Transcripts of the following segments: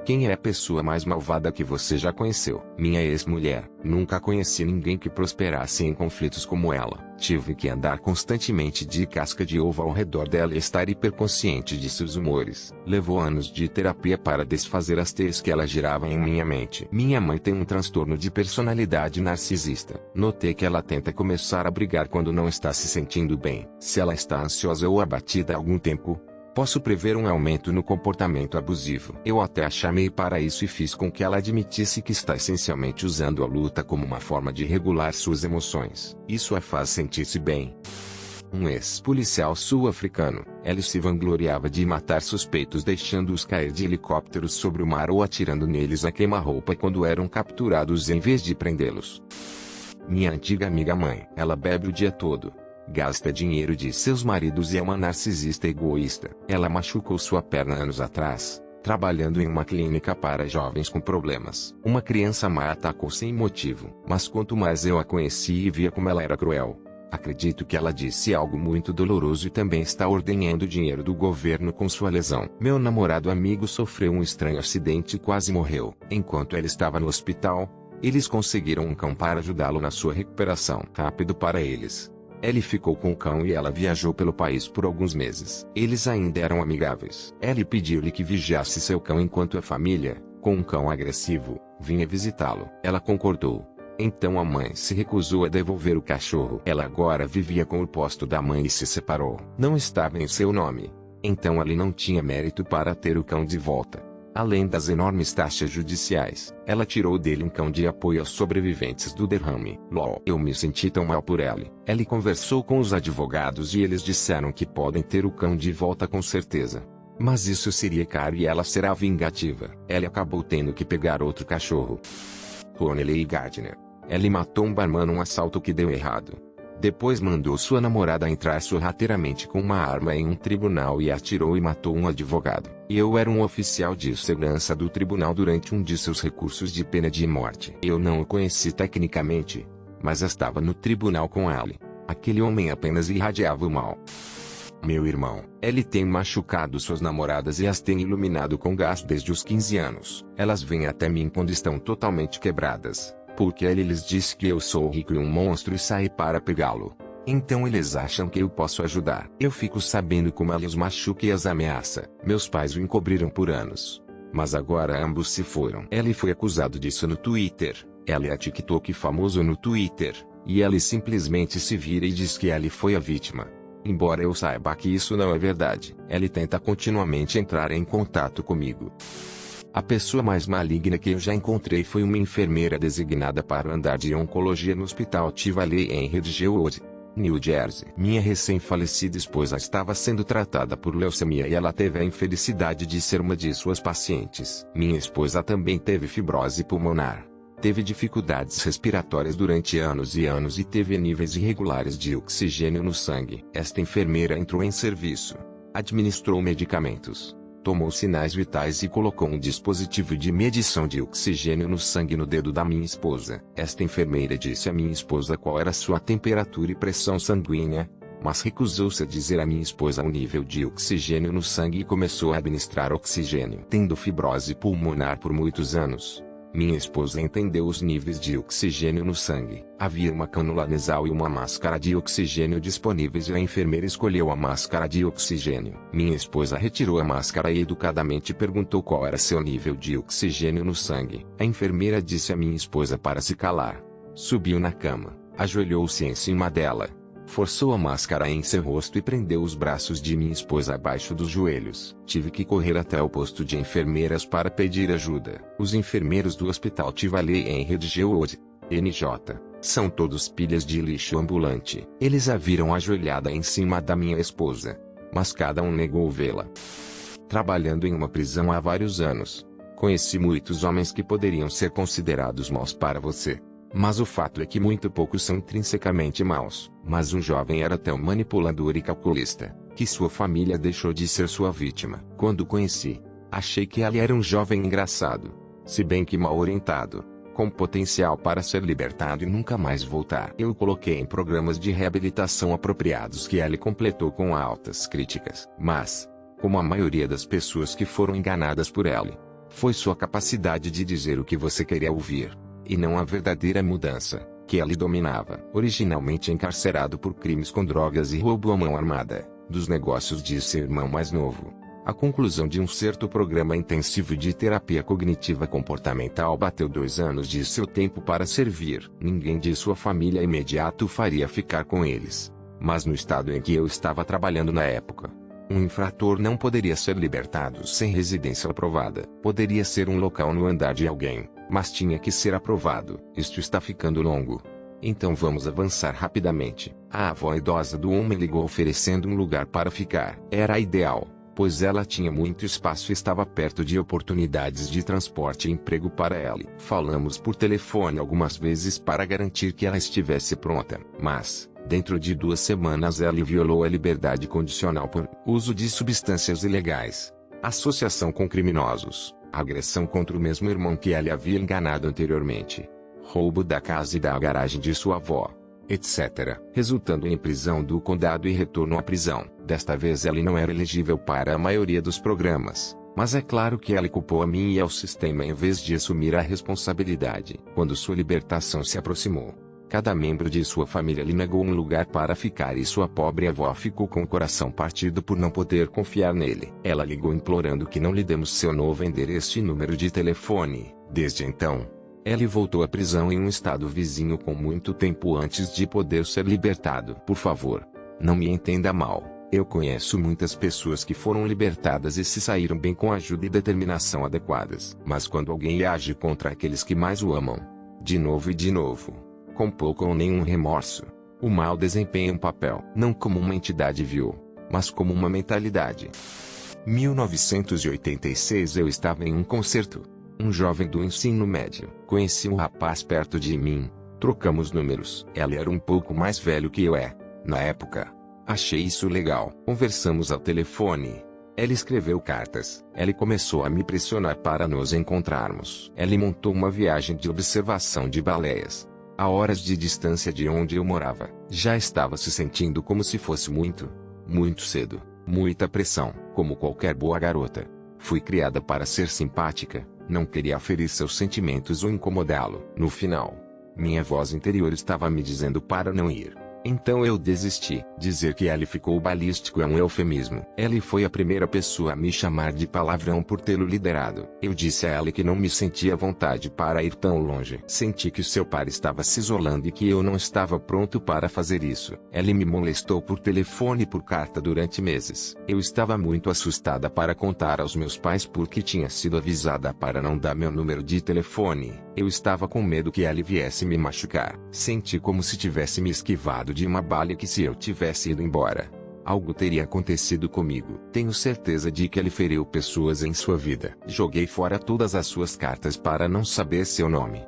Quem é a pessoa mais malvada que você já conheceu? Minha ex-mulher. Nunca conheci ninguém que prosperasse em conflitos como ela. Tive que andar constantemente de casca de ovo ao redor dela e estar hiperconsciente de seus humores. Levou anos de terapia para desfazer as teias que ela girava em minha mente. Minha mãe tem um transtorno de personalidade narcisista. Notei que ela tenta começar a brigar quando não está se sentindo bem. Se ela está ansiosa ou abatida há algum tempo, posso prever um aumento no comportamento abusivo. Eu até a chamei para isso e fiz com que ela admitisse que está essencialmente usando a luta como uma forma de regular suas emoções. Isso a faz sentir-se bem. Um ex-policial sul-africano, ele se vangloriava de matar suspeitos deixando-os cair de helicópteros sobre o mar ou atirando neles a queima-roupa quando eram capturados em vez de prendê-los. Minha antiga amiga mãe, ela bebe o dia todo. Gasta dinheiro de seus maridos e é uma narcisista egoísta. Ela machucou sua perna anos atrás, trabalhando em uma clínica para jovens com problemas. Uma criança má a atacou sem motivo. Mas quanto mais eu a conheci e via como ela era cruel, acredito que ela disse algo muito doloroso e também está ordenhando dinheiro do governo com sua lesão. Meu namorado amigo sofreu um estranho acidente e quase morreu. Enquanto ele estava no hospital, eles conseguiram um cão para ajudá-lo na sua recuperação. Rápido para eles. Ellie ficou com o cão e ela viajou pelo país por alguns meses. Eles ainda eram amigáveis. Ellie pediu-lhe que vigiasse seu cão enquanto a família, com um cão agressivo, vinha visitá-lo. Ela concordou. Então a mãe se recusou a devolver o cachorro. Ela agora vivia com o posto da mãe e se separou. Não estava em seu nome. Então Ellie não tinha mérito para ter o cão de volta. Além das enormes taxas judiciais, ela tirou dele um cão de apoio aos sobreviventes do derrame. LOL. Eu me senti tão mal por Ellie. Ellie conversou com os advogados e eles disseram que podem ter o cão de volta com certeza. Mas isso seria caro e ela será vingativa. Ellie acabou tendo que pegar outro cachorro. Roneley Gardner. Ellie matou um barman num assalto que deu errado. Depois mandou sua namorada entrar sorrateiramente com uma arma em um tribunal e atirou e matou um advogado. Eu era um oficial de segurança do tribunal durante um de seus recursos de pena de morte. Eu não o conheci tecnicamente, mas estava no tribunal com Ellie. Aquele homem apenas irradiava o mal. Meu irmão, ele tem machucado suas namoradas e as tem iluminado com gás desde os 15 anos. Elas vêm até mim quando estão totalmente quebradas. Porque ele lhes disse que eu sou rico e um monstro e saí para pegá-lo. Então eles acham que eu posso ajudar. Eu fico sabendo como ele os machuca e as ameaça. Meus pais o encobriram por anos. Mas agora ambos se foram. Ele foi acusado disso no Twitter. Ele é TikTok famoso no Twitter. E ele simplesmente se vira e diz que ele foi a vítima. Embora eu saiba que isso não é verdade. Ele tenta continuamente entrar em contato comigo. A pessoa mais maligna que eu já encontrei foi uma enfermeira designada para andar de oncologia no Hospital Tivoli em Ridgewood, New Jersey. Minha recém-falecida esposa estava sendo tratada por leucemia e ela teve a infelicidade de ser uma de suas pacientes. Minha esposa também teve fibrose pulmonar. Teve dificuldades respiratórias durante anos e anos e teve níveis irregulares de oxigênio no sangue. Esta enfermeira entrou em serviço, administrou medicamentos, tomou sinais vitais e colocou um dispositivo de medição de oxigênio no sangue no dedo da minha esposa. Esta enfermeira disse à minha esposa qual era sua temperatura e pressão sanguínea, mas recusou-se a dizer à minha esposa o nível de oxigênio no sangue e começou a administrar oxigênio. Tendo fibrose pulmonar por muitos anos, minha esposa entendeu os níveis de oxigênio no sangue. Havia uma cânula nasal e uma máscara de oxigênio disponíveis e a enfermeira escolheu a máscara de oxigênio. Minha esposa retirou a máscara e educadamente perguntou qual era seu nível de oxigênio no sangue. A enfermeira disse à minha esposa para se calar. Subiu na cama, ajoelhou-se em cima dela, forçou a máscara em seu rosto e prendeu os braços de minha esposa abaixo dos joelhos. Tive que correr até o posto de enfermeiras para pedir ajuda. Os enfermeiros do Hospital Tivoli em Ridgewood, NJ, são todos pilhas de lixo ambulante. Eles a viram ajoelhada em cima da minha esposa, mas cada um negou vê-la. Trabalhando em uma prisão há vários anos, conheci muitos homens que poderiam ser considerados maus para você. Mas o fato é que muito poucos são intrinsecamente maus. Mas um jovem era tão manipulador e calculista, que sua família deixou de ser sua vítima. Quando o conheci, achei que ele era um jovem engraçado, se bem que mal orientado, com potencial para ser libertado e nunca mais voltar. Eu o coloquei em programas de reabilitação apropriados que ele completou com altas críticas. Mas, como a maioria das pessoas que foram enganadas por ele, Foi sua capacidade de dizer o que você queria ouvir, e não a verdadeira mudança, que ele dominava. Originalmente encarcerado por crimes com drogas e roubo à mão armada, dos negócios de seu irmão mais novo. A conclusão de um certo programa intensivo de terapia cognitiva comportamental bateu 2 anos de seu tempo para servir. Ninguém de sua família imediata o faria ficar com eles. Mas no estado em que eu estava trabalhando na época, um infrator não poderia ser libertado sem residência aprovada. Poderia ser um local no andar de alguém, mas tinha que ser aprovado. Isto está ficando longo. Então vamos avançar rapidamente. A avó idosa do homem ligou oferecendo um lugar para ficar. Era ideal, pois ela tinha muito espaço e estava perto de oportunidades de transporte e emprego para ela. Falamos por telefone algumas vezes para garantir que ela estivesse pronta, mas dentro de 2 semanas ela violou a liberdade condicional por uso de substâncias ilegais, associação com criminosos, agressão contra o mesmo irmão que ela havia enganado anteriormente, roubo da casa e da garagem de sua avó, etc., resultando em prisão do condado e retorno à prisão. Desta vez ela não era elegível para a maioria dos programas, mas é claro que ela culpou a mim e ao sistema em vez de assumir a responsabilidade. Quando sua libertação se aproximou, cada membro de sua família lhe negou um lugar para ficar e sua pobre avó ficou com o coração partido por não poder confiar nele. Ela ligou implorando que não lhe demos seu novo endereço e número de telefone. Desde então, Ellie voltou à prisão em um estado vizinho com muito tempo antes de poder ser libertado. Por favor, não me entenda mal. Eu conheço muitas pessoas que foram libertadas e se saíram bem com ajuda e determinação adequadas. Mas quando alguém age contra aqueles que mais o amam, de novo e de novo, com pouco ou nenhum remorso, o mal desempenha um papel, não como uma entidade vil, mas como uma mentalidade. 1986 eu estava em um concerto. Um jovem do ensino médio. Conheci um rapaz perto de mim. Trocamos números. Ele era um pouco mais velho que eu na época. Achei isso legal. Conversamos ao telefone. Ele escreveu cartas. Ele começou a me pressionar para nos encontrarmos. Ele montou uma viagem de observação de baleias, a horas de distância de onde eu morava. Já estava se sentindo como se fosse muito cedo. Muita pressão. Como qualquer boa garota, fui criada para ser simpática. Não queria ferir seus sentimentos ou incomodá-lo. No final, minha voz interior estava me dizendo para não ir. Então eu desisti. Dizer que ele ficou balístico é um eufemismo. Ele foi a primeira pessoa a me chamar de palavrão por tê-lo liderado. Eu disse a ela que não me sentia à vontade para ir tão longe. Senti que seu par estava se isolando e que eu não estava pronto para fazer isso. Ele me molestou por telefone e por carta durante meses. Eu estava muito assustada para contar aos meus pais porque tinha sido avisada para não dar meu número de telefone. Eu estava com medo que ele viesse me machucar. Senti como se tivesse me esquivado de uma bala e que se eu tivesse ido embora, algo teria acontecido comigo. Tenho certeza de que ele feriu pessoas em sua vida. Joguei fora todas as suas cartas para não saber seu nome.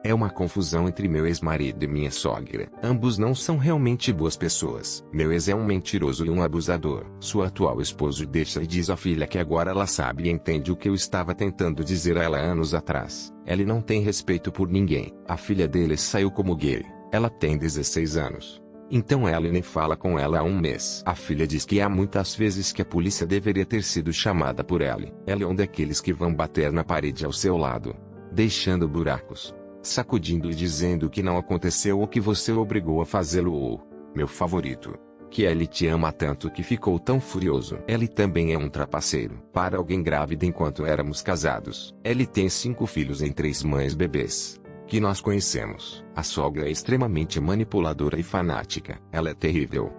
É uma confusão entre meu ex-marido e minha sogra. Ambos não são realmente boas pessoas. Meu ex é um mentiroso e um abusador. Sua atual esposa deixa e diz à filha que agora ela sabe e entende o que eu estava tentando dizer a ela anos atrás. Ele não tem respeito por ninguém. A filha dele saiu como gay. Ela tem 16 anos. Então ela nem fala com ela há um mês. A filha diz que há muitas vezes que a polícia deveria ter sido chamada por ela. Ela é um daqueles que vão bater na parede ao seu lado, deixando buracos, sacudindo e dizendo que não aconteceu ou que você o obrigou a fazê-lo ou, meu favorito, que ele te ama tanto que ficou tão furioso. Ele também é um trapaceiro. Para alguém grávida enquanto éramos casados. Ele tem 5 filhos em 3 mães bebês que nós conhecemos. A sogra é extremamente manipuladora e fanática. Ela é terrível.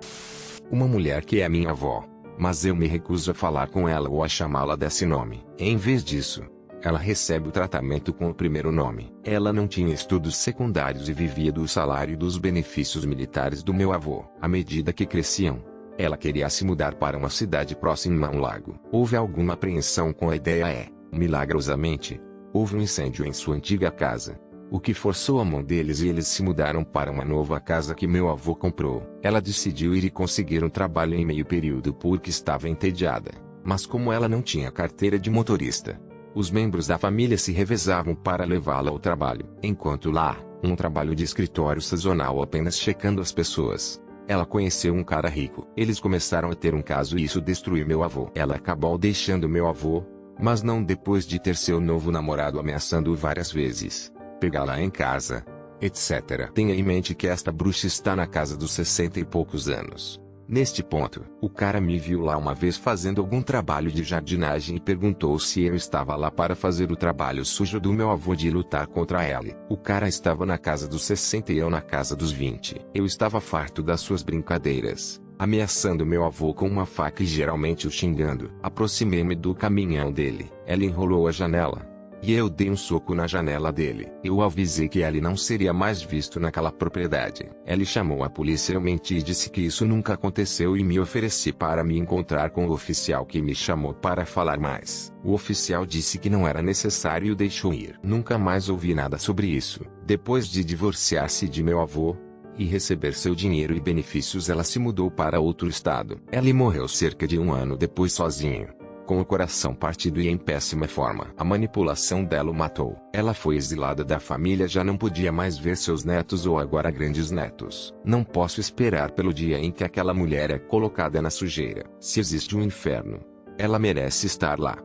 Uma mulher que é minha avó, mas eu me recuso a falar com ela ou a chamá-la desse nome. Em vez disso, ela recebe o tratamento com o primeiro nome. Ela não tinha estudos secundários e vivia do salário e dos benefícios militares do meu avô. À medida que cresciam, ela queria se mudar para uma cidade próxima a um lago. Houve alguma apreensão com a ideia milagrosamente, houve um incêndio em sua antiga casa, o que forçou a mão deles e eles se mudaram para uma nova casa que meu avô comprou. Ela decidiu ir e conseguir um trabalho em meio período porque estava entediada. Mas como ela não tinha carteira de motorista, os membros da família se revezavam para levá-la ao trabalho. Enquanto lá, um trabalho de escritório sazonal apenas checando as pessoas, ela conheceu um cara rico. Eles começaram a ter um caso e isso destruiu meu avô. Ela acabou deixando meu avô, Mas não depois de ter seu novo namorado ameaçando-o várias vezes, pegá-la em casa, etc. Tenha em mente que esta bruxa está na casa dos 60 e poucos anos. Neste ponto, o cara me viu lá uma vez fazendo algum trabalho de jardinagem e perguntou se eu estava lá para fazer o trabalho sujo do meu avô de lutar contra ele. O cara estava na casa dos 60 e eu na casa dos 20. Eu estava farto das suas brincadeiras, ameaçando meu avô com uma faca e geralmente o xingando. Aproximei-me do caminhão dele. Ela enrolou a janela e eu dei um soco na janela dele. Eu avisei que ele não seria mais visto naquela propriedade. Ele chamou a polícia. Eu menti e disse que isso nunca aconteceu e me ofereci para me encontrar com o oficial que me chamou para falar mais. O oficial disse que não era necessário e o deixou ir. Nunca mais ouvi nada sobre isso. Depois de divorciar-se de meu avô e receber seu dinheiro e benefícios, ela se mudou para outro estado. Ela morreu cerca de um ano depois sozinho, com o coração partido e em péssima forma. A manipulação dela o matou. Ela foi exilada da família, já não podia mais ver seus netos ou agora grandes netos. Não posso esperar pelo dia em que aquela mulher é colocada na sujeira. Se existe um inferno, ela merece estar lá.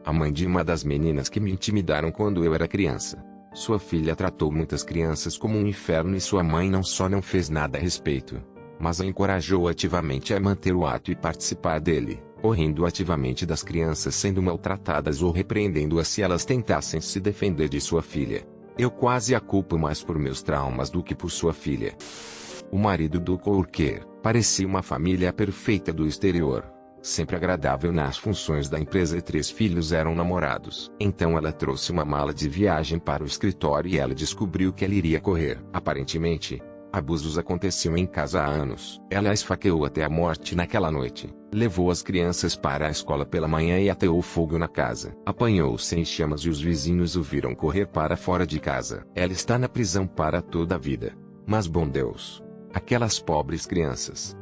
A mãe de uma das meninas que me intimidaram quando eu era criança. Sua filha tratou muitas crianças como um inferno e sua mãe não só não fez nada a respeito, mas a encorajou ativamente a manter o ato e participar dele, ou rindo ativamente das crianças sendo maltratadas ou repreendendo-as se elas tentassem se defender de sua filha. Eu quase a culpo mais por meus traumas do que por sua filha. O marido do coworker parecia uma família perfeita do exterior, sempre agradável nas funções da empresa e 3 filhos eram namorados. Então ela trouxe uma mala de viagem para o escritório e ela descobriu que ela iria correr. Aparentemente, abusos aconteciam em casa há anos. Ela a esfaqueou até a morte naquela noite. Levou as crianças para a escola pela manhã e ateou fogo na casa. Apanhou-se em chamas e os vizinhos o viram correr para fora de casa. Ela está na prisão para toda a vida. Mas bom Deus, aquelas pobres crianças.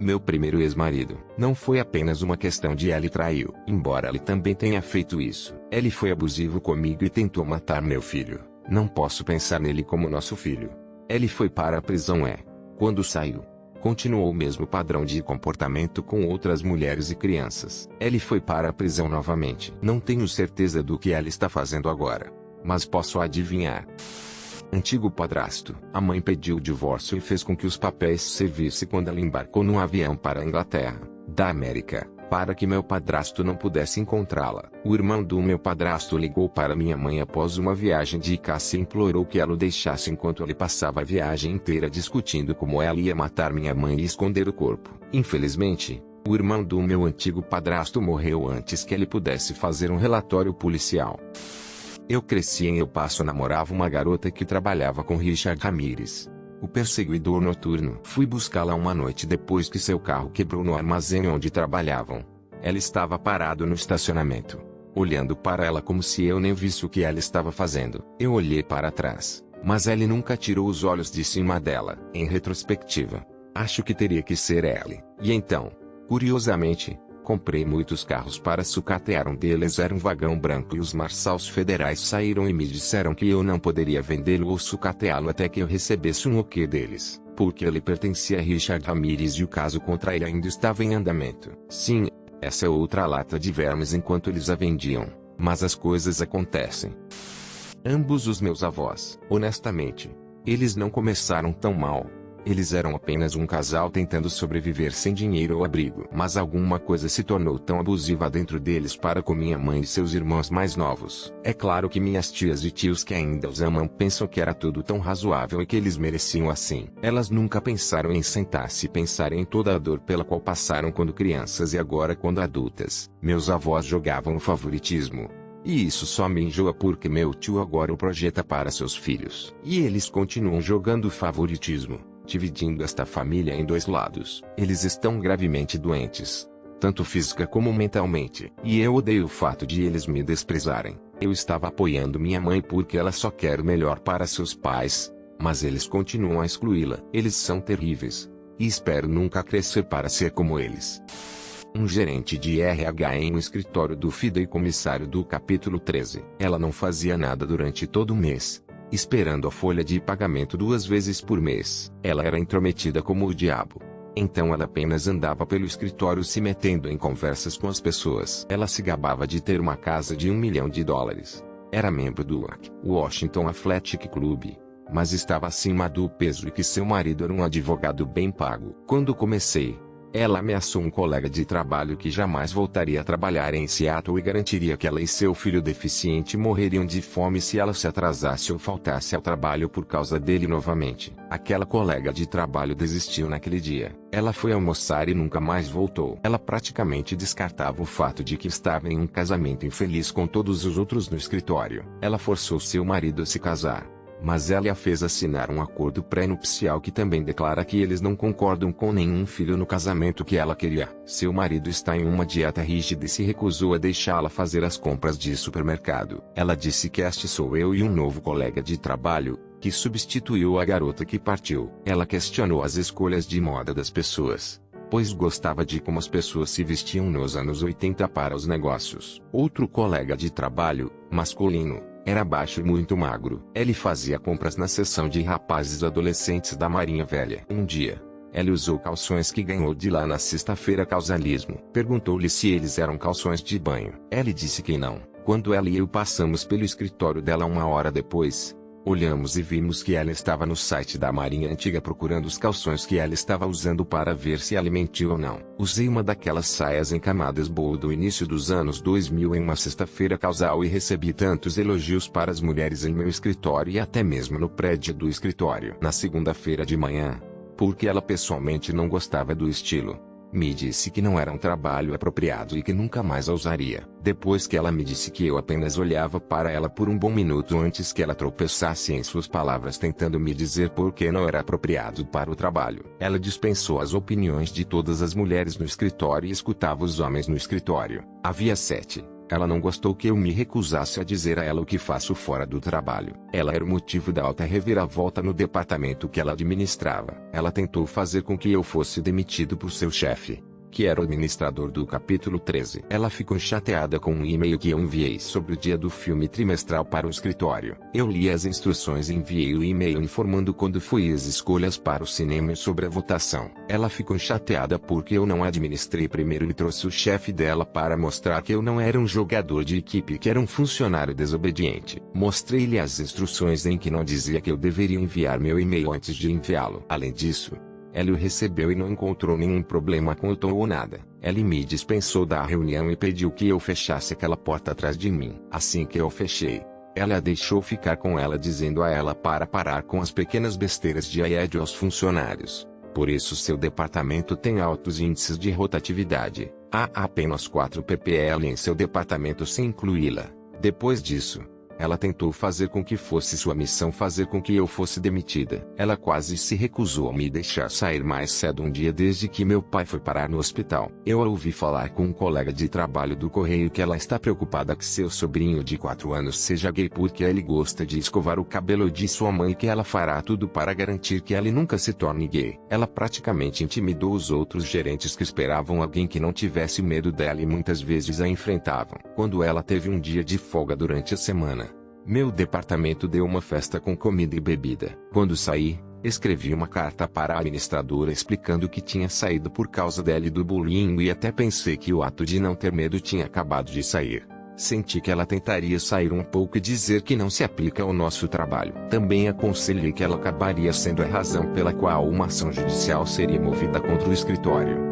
Meu primeiro ex-marido. Não foi apenas uma questão de ele traiu. Embora ele também tenha feito isso, ele foi abusivo comigo e tentou matar meu filho. Não posso pensar nele como nosso filho. Ele foi para a prisão quando saiu, continuou o mesmo padrão de comportamento com outras mulheres e crianças. Ele foi para a prisão novamente. Não tenho certeza do que ele está fazendo agora, mas posso adivinhar. Antigo padrasto. A mãe pediu o divórcio e fez com que os papéis servissem quando ela embarcou num avião para a Inglaterra, da América, para que meu padrasto não pudesse encontrá-la. O irmão do meu padrasto ligou para minha mãe após uma viagem de caça e implorou que ela o deixasse enquanto ele passava a viagem inteira discutindo como ela ia matar minha mãe e esconder o corpo. Infelizmente, o irmão do meu antigo padrasto morreu antes que ele pudesse fazer um relatório policial. Eu cresci em El Paso, namorava uma garota que trabalhava com Richard Ramirez, o perseguidor noturno. Fui buscá-la uma noite depois que seu carro quebrou no armazém onde trabalhavam. Ela estava parado no estacionamento, olhando para ela como se eu nem visse o que ela estava fazendo. Eu olhei para trás, mas ele nunca tirou os olhos de cima dela. Em retrospectiva, acho que teria que ser ela. E então, curiosamente, comprei muitos carros para sucatear. Um deles era um vagão branco e os marshals federais saíram e me disseram que eu não poderia vendê-lo ou sucateá-lo até que eu recebesse um ok deles, porque ele pertencia a Richard Ramirez e o caso contra ele ainda estava em andamento. Sim, essa é outra lata de vermes enquanto eles a vendiam, mas as coisas acontecem. Ambos os meus avós, honestamente, eles não começaram tão mal. Eles eram apenas um casal tentando sobreviver sem dinheiro ou abrigo. Mas alguma coisa se tornou tão abusiva dentro deles para com minha mãe e seus irmãos mais novos. É claro que minhas tias e tios que ainda os amam pensam que era tudo tão razoável e que eles mereciam assim. Elas nunca pensaram em sentar-se e pensar em toda a dor pela qual passaram quando crianças e agora quando adultas. Meus avós jogavam o favoritismo. E isso só me enjoa porque meu tio agora o projeta para seus filhos. E eles continuam jogando o favoritismo, dividindo esta família em 2 lados. Eles estão gravemente doentes, tanto física como mentalmente. E eu odeio o fato de eles me desprezarem. Eu estava apoiando minha mãe porque ela só quer o melhor para seus pais, mas eles continuam a excluí-la. Eles são terríveis, e espero nunca crescer para ser como eles. Um gerente de RH em um escritório do fideicomissário do capítulo 13. Ela não fazia nada durante todo o mês, esperando a folha de pagamento 2 vezes por mês. Ela era intrometida como o diabo. Então ela apenas andava pelo escritório se metendo em conversas com as pessoas. Ela se gabava de ter uma casa de $1 milhão. Era membro do Washington Athletic Club, mas estava acima do peso e que seu marido era um advogado bem pago. Quando comecei, ela ameaçou um colega de trabalho que jamais voltaria a trabalhar em Seattle e garantiria que ela e seu filho deficiente morreriam de fome se ela se atrasasse ou faltasse ao trabalho por causa dele novamente. Aquela colega de trabalho desistiu naquele dia. Ela foi almoçar e nunca mais voltou. Ela praticamente descartava o fato de que estava em um casamento infeliz com todos os outros no escritório. Ela forçou seu marido a se casar, mas ela a fez assinar um acordo pré-nupcial que também declara que eles não concordam com nenhum filho no casamento que ela queria. Seu marido está em uma dieta rígida e se recusou a deixá-la fazer as compras de supermercado. Ela disse que este sou eu e um novo colega de trabalho, que substituiu a garota que partiu. Ela questionou as escolhas de moda das pessoas, pois gostava de como as pessoas se vestiam nos anos 80 para os negócios. Outro colega de trabalho, masculino, era baixo e muito magro. Ele fazia compras na seção de rapazes adolescentes da Marinha Velha. Um dia, ele usou calções que ganhou de lá na sexta-feira causalismo. Perguntou-lhe se eles eram calções de banho. Ele disse que não. Quando ela e eu passamos pelo escritório dela uma hora depois, olhamos e vimos que ela estava no site da Marinha Antiga procurando os calções que ela estava usando para ver se ela mentiu ou não. Usei uma daquelas saias em camadas boa do início dos anos 2000 em uma sexta-feira causal e recebi tantos elogios para as mulheres em meu escritório e até mesmo no prédio do escritório. Na segunda-feira de manhã, porque ela pessoalmente não gostava do estilo, me disse que não era um trabalho apropriado e que nunca mais a usaria. Depois que ela me disse que eu apenas olhava para ela por um bom minuto antes que ela tropeçasse em suas palavras tentando me dizer por que não era apropriado para o trabalho. Ela dispensou as opiniões de todas as mulheres no escritório e escutava os homens no escritório. Havia 7. Ela não gostou que eu me recusasse a dizer a ela o que faço fora do trabalho. Ela era o motivo da alta reviravolta no departamento que ela administrava. Ela tentou fazer com que eu fosse demitido por seu chefe, que era o administrador do capítulo 13. Ela ficou chateada com um e-mail que eu enviei sobre o dia do filme trimestral para o escritório. Eu li as instruções e enviei o e-mail informando quando foi as escolhas para o cinema e sobre a votação. Ela ficou chateada porque eu não administrei primeiro e trouxe o chefe dela para mostrar que eu não era um jogador de equipe, que era um funcionário desobediente. Mostrei-lhe as instruções em que não dizia que eu deveria enviar meu e-mail antes de enviá-lo. Além disso, ela o recebeu e não encontrou nenhum problema com o tom ou nada. Ela me dispensou da reunião e pediu que eu fechasse aquela porta atrás de mim. Assim que eu fechei, ela a deixou ficar com ela dizendo a ela para parar com as pequenas besteiras de assédio aos funcionários. Por isso seu departamento tem altos índices de rotatividade. Há apenas 4 ppl em seu departamento sem incluí-la. Depois disso, ela tentou fazer com que fosse sua missão fazer com que eu fosse demitida. Ela quase se recusou a me deixar sair mais cedo um dia desde que meu pai foi parar no hospital. Eu a ouvi falar com um colega de trabalho do correio que ela está preocupada que seu sobrinho de 4 anos seja gay porque ele gosta de escovar o cabelo de sua mãe e que ela fará tudo para garantir que ele nunca se torne gay. Ela praticamente intimidou os outros gerentes que esperavam alguém que não tivesse medo dela e muitas vezes a enfrentavam. Quando ela teve um dia de folga durante a semana, meu departamento deu uma festa com comida e bebida. Quando saí, escrevi uma carta para a administradora explicando que tinha saído por causa dela e do bullying e até pensei que o ato de não ter medo tinha acabado de sair. Senti que ela tentaria sair um pouco e dizer que não se aplica ao nosso trabalho. Também aconselhei que ela acabaria sendo a razão pela qual uma ação judicial seria movida contra o escritório.